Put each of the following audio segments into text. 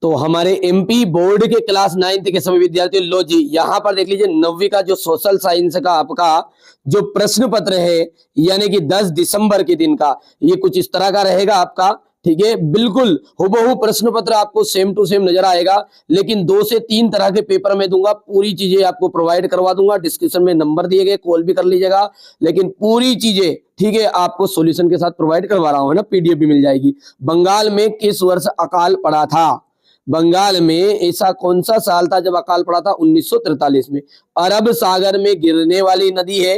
तो हमारे MP board के क्लास 9th के सभी विद्यार्थियों, लो जी यहाँ पर देख लीजिए 9वीं का जो सोशल साइंस का आपका जो प्रश्न पत्र है, यानी कि 10 दिसंबर के दिन का, ये कुछ इस तरह का रहेगा आपका। ठीक है, बिल्कुल हुबहू प्रश्न पत्र आपको सेम टू सेम नजर आएगा, लेकिन 2 से 3 तरह के पेपर में दूंगा, पूरी चीजें आपको प्रोवाइड करवा दूंगा। डिस्क्रिप्शन में नंबर दिए गए, कॉल भी कर लीजिएगा, लेकिन पूरी चीजें ठीक है आपको सॉल्यूशन के साथ प्रोवाइड करवा रहा हूं, है ना, पीडीएफ भी मिल जाएगी। बंगाल में किस वर्ष अकाल पड़ा था? बंगाल में ऐसा कौन सा साल था जब अकाल पड़ा था? 1943 में। अरब सागर में गिरने वाली नदी है,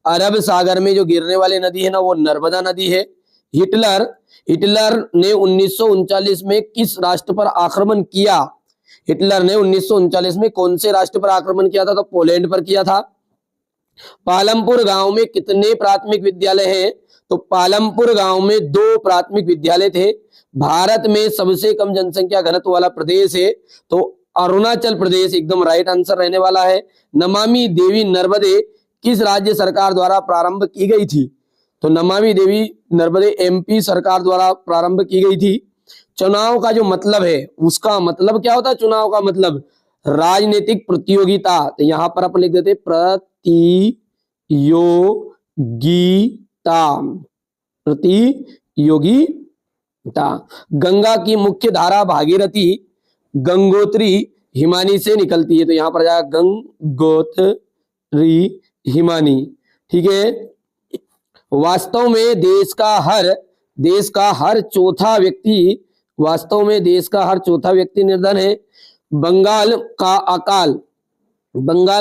अरब सागर में जो गिरने वाली नदी है ना, वो नर्मदा नदी है। हिटलर ने 1939 में किस राष्ट्र पर आक्रमण किया? हिटलर ने 1939 में कौन से राष्ट्र पर आक्रमण किया था? तो पोलैंड पर किया था। पालमपुर गांव में कितने प्राथमिक विद्यालय हैं? तो पालमपुर गांव में 2 प्राथमिक विद्यालय थे। भारत में सबसे कम जनसंख्या घनत्व वाला प्रदेश है तो अरुणाचल प्रदेश एकदम राइट आंसर रहने वाला है। नमामि देवी नर्मदे किस राज्य सरकार द्वारा प्रारंभ की गई थी? तो नमामि देवी नर्मदे एमपी सरकार द्वारा प्रारंभ की गई थी। चुनाव का जो मतलब है, उसका मतलब क्या होता है? चुनाव का मतलब राजनीतिक प्रतियोगिता। तो यहां पर अपन लिख देते प्रतियोगिता। गंगा की मुख्य धारा भागीरथी गंगोत्री हिमानी से निकलती है, तो यहां पर जाएगा गंगोत्री हिमानी। ठीक है, वास्तव में देश का हर चौथा व्यक्ति निर्धन है। बंगाल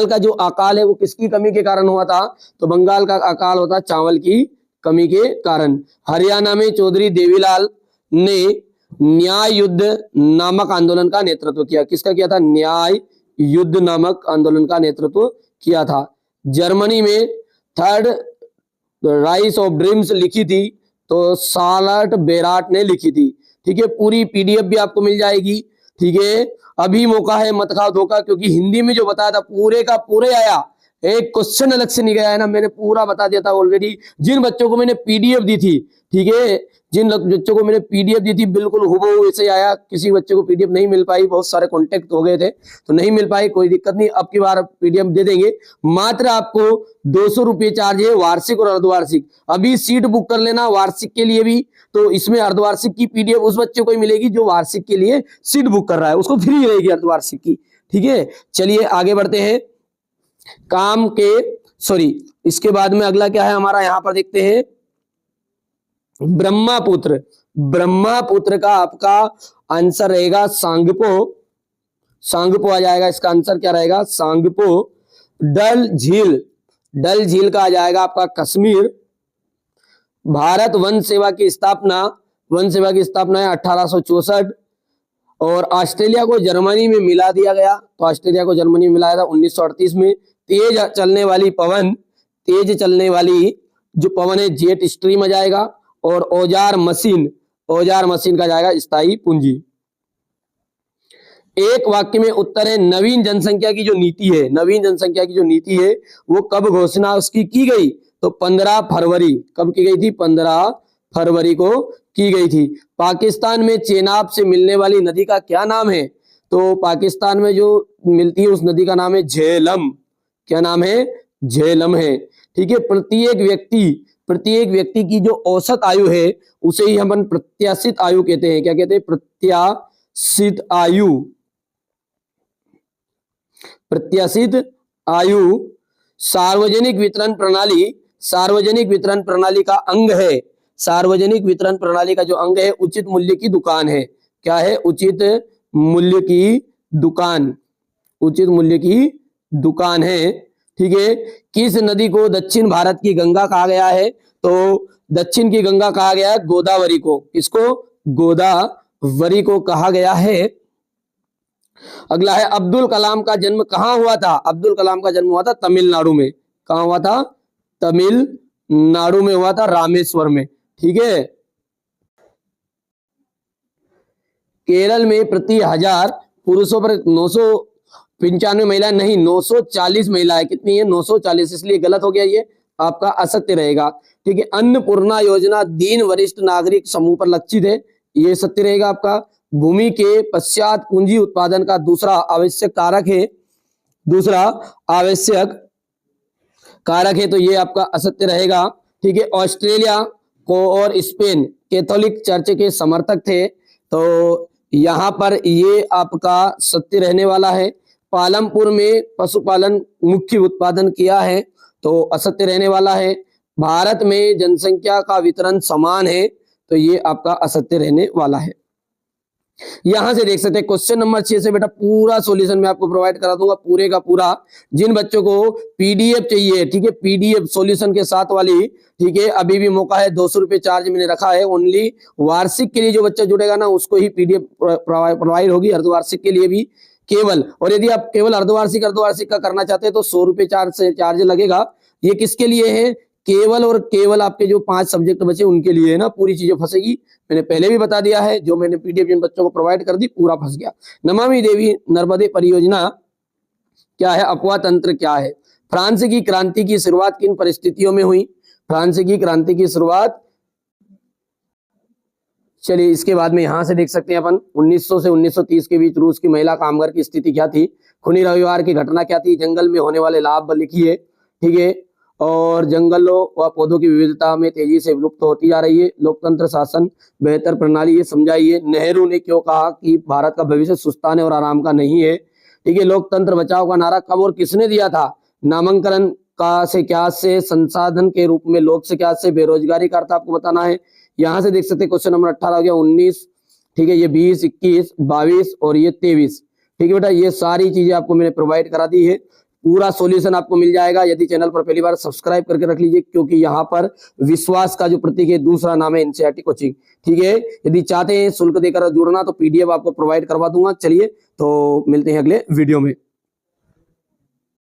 का जो अकाल है वो किसकी कमी के कारण हुआ था? तो बंगाल का अकाल होता चावल की कमी के कारण। हरियाणा में चौधरी देवीलाल ने न्याय युद्ध नामक आंदोलन का नेतृत्व किया। किसका किया था? न्याय युद्ध नामक आंदोलन का नेतृत्व किया था। जर्मनी में थर्ड राइस ऑफ ड्रीम्स लिखी थी तो सालट बेराट ने लिखी थी। ठीक है, पूरी पीडीएफ भी आपको मिल जाएगी। ठीक है, अभी मौका है, मत खाओ धोखा, क्योंकि हिंदी में जो बताया था पूरे का पूरे आया, एक क्वेश्चन अलग से नहीं गया है ना, मैंने पूरा बता दिया था ऑलरेडी। जिन बच्चों को मैंने पीडीएफ दी थी, ठीक है, जिन बच्चों को मैंने पीडीएफ दी थी बिल्कुल हुबहू वैसे आया। किसी बच्चे को पीडीएफ नहीं मिल पाई, बहुत सारे कॉन्टेक्ट हो गए थे तो नहीं मिल पाई, कोई दिक्कत नहीं, अब की बार पीडीएफ दे देंगे। मात्र आपको 200 रुपये चार्ज है, वार्षिक और अर्धवार्षिक। अभी सीट बुक कर लेना वार्षिक के लिए भी, तो इसमें अर्धवार्षिक की पीडीएफ उस बच्चे को ही मिलेगी जो वार्षिक के लिए सीट बुक कर रहा है, उसको फ्री रहेगी अर्धवार्षिक की। ठीक है, चलिए आगे बढ़ते हैं। इसके बाद में अगला क्या है हमारा, यहां पर देखते हैं ब्रह्मपुत्र का आपका आंसर रहेगा सांगपो आ जाएगा। इसका आंसर क्या रहेगा? सांगपो। डल झील का आ जाएगा आपका कश्मीर। भारत वन सेवा की स्थापना है 1864 और ऑस्ट्रेलिया को जर्मनी में मिला दिया गया, तो ऑस्ट्रेलिया को जर्मनी में मिलाया था 1938 में। तेज चलने वाली जो पवन है जेट स्ट्रीम आ जाएगा। और औजार मशीन का जाएगा स्थायी पूंजी। एक वाक्य में उत्तर है नवीन जनसंख्या की जो नीति है वो कब घोषणा उसकी की गई? तो 15 फरवरी। कब की गई थी? 15 फरवरी को की गई थी। पाकिस्तान में चेनाब से मिलने वाली नदी का क्या नाम है? तो पाकिस्तान में जो मिलती है उस नदी का नाम है झेलम। क्या नाम है? झेलम है। ठीक है, प्रत्येक व्यक्ति की जो औसत आयु है उसे ही हम प्रत्याशित आयु कहते हैं। क्या कहते हैं? प्रत्याशित आयु। सार्वजनिक वितरण प्रणाली का अंग है। सार्वजनिक वितरण प्रणाली का जो अंग है उचित मूल्य की दुकान है। क्या है? उचित मूल्य की दुकान है। ठीक है, किस नदी को दक्षिण भारत की गंगा कहा गया है? तो दक्षिण की गंगा कहा गया है गोदावरी को। किसको? गोदावरी को कहा गया है। अगला है अब्दुल कलाम का जन्म कहां हुआ था? अब्दुल कलाम का जन्म हुआ था तमिलनाडु में। कहां हुआ था? तमिलनाडु में हुआ था, रामेश्वर में। ठीक है, केरल में प्रति 1000 पुरुषों पर 995 महिलाएं, नहीं 940 महिलाएं। कितनी है? 940, इसलिए गलत हो गया, ये आपका असत्य रहेगा। ठीक है, अन्नपूर्णा योजना दीन वरिष्ठ नागरिक समूह पर लक्षित है, ये सत्य रहेगा आपका। भूमि के पश्चात पूंजी उत्पादन का दूसरा आवश्यक कारक है, तो ये आपका असत्य रहेगा। ठीक है, ऑस्ट्रेलिया को और स्पेन कैथोलिक चर्च के समर्थक थे, तो यहाँ पर ये आपका सत्य रहने वाला है। पालमपुर में पशुपालन मुख्य उत्पादन किया है, तो असत्य रहने वाला है। भारत में जनसंख्या का वितरण समान है, तो ये आपका असत्य रहने वाला है। यहां से देख सकते हैं क्वेश्चन नंबर 6 से बेटा पूरा सॉल्यूशन मैं आपको प्रोवाइड करा दूंगा, पूरे का पूरा। जिन बच्चों को पीडीएफ चाहिए, ठीक है, पीडीएफ सॉल्यूशन के साथ वाली, ठीक है, अभी भी मौका है, 200 रुपये चार्ज मैंने रखा है। ओनली वार्षिक के लिए जो बच्चा जुड़ेगा ना, उसको ही पीडीएफ प्रोवाइड होगी, अर्धवार्षिक के लिए भी केवल। और यदि आप केवल अर्धवार्षिक का करना चाहते हैं तो 100 रुपये चार्ज लगेगा। ये किसके लिए है? केवल और केवल आपके जो 5 सब्जेक्ट बचे उनके लिए है ना, पूरी चीजें फंसेगी। मैंने पहले भी बता दिया है, जो मैंने पीडीएफ जिन बच्चों को प्रोवाइड कर दी पूरा फंस गया। नमामि देवी नर्मदे परियोजना क्या है? अफवाह तंत्र क्या है? फ्रांस की क्रांति की शुरुआत किन परिस्थितियों में हुई? फ्रांस की क्रांति की शुरुआत, चलिए इसके बाद में यहां से देख सकते हैं अपन 1900 से 1930 के बीच रूस की महिला कामगार की स्थिति क्या थी? खूनी रविवार की घटना क्या थी? जंगल में होने वाले लाभ लिखिए, ठीक है। और जंगलों व पौधों की विविधता में तेजी से विलुप्त होती जा रही है। लोकतंत्र शासन बेहतर प्रणाली, ये समझाइए। नेहरू ने क्यों कहा कि भारत का भविष्य सुस्ताने और आराम का नहीं है? ठीक है। लोकतंत्र बचाओ का नारा कब और किसने दिया था? नामांकन का से क्या से संसाधन के रूप में, लोक से क्या से बेरोजगारी का अर्थ आपको बताना है। यहां से देख सकते हैं क्वेश्चन नंबर 18 हो गया, 19, ठीक है, ये 20, 21, 22 और ये 23। ठीक है बेटा, ये सारी चीजें आपको मैंने प्रोवाइड करा दी है। पूरा सॉल्यूशन आपको मिल जाएगा यदि चैनल पर पहली बार सब्सक्राइब करके रख लीजिए, क्योंकि यहाँ पर विश्वास का जो प्रतीक है, दूसरा नाम है एनसीईआरटी कोचिंग। ठीक है, यदि चाहते हैं शुल्क देकर जुड़ना तो पीडीएफ आपको प्रोवाइड करवा दूंगा। चलिए तो मिलते हैं अगले वीडियो में।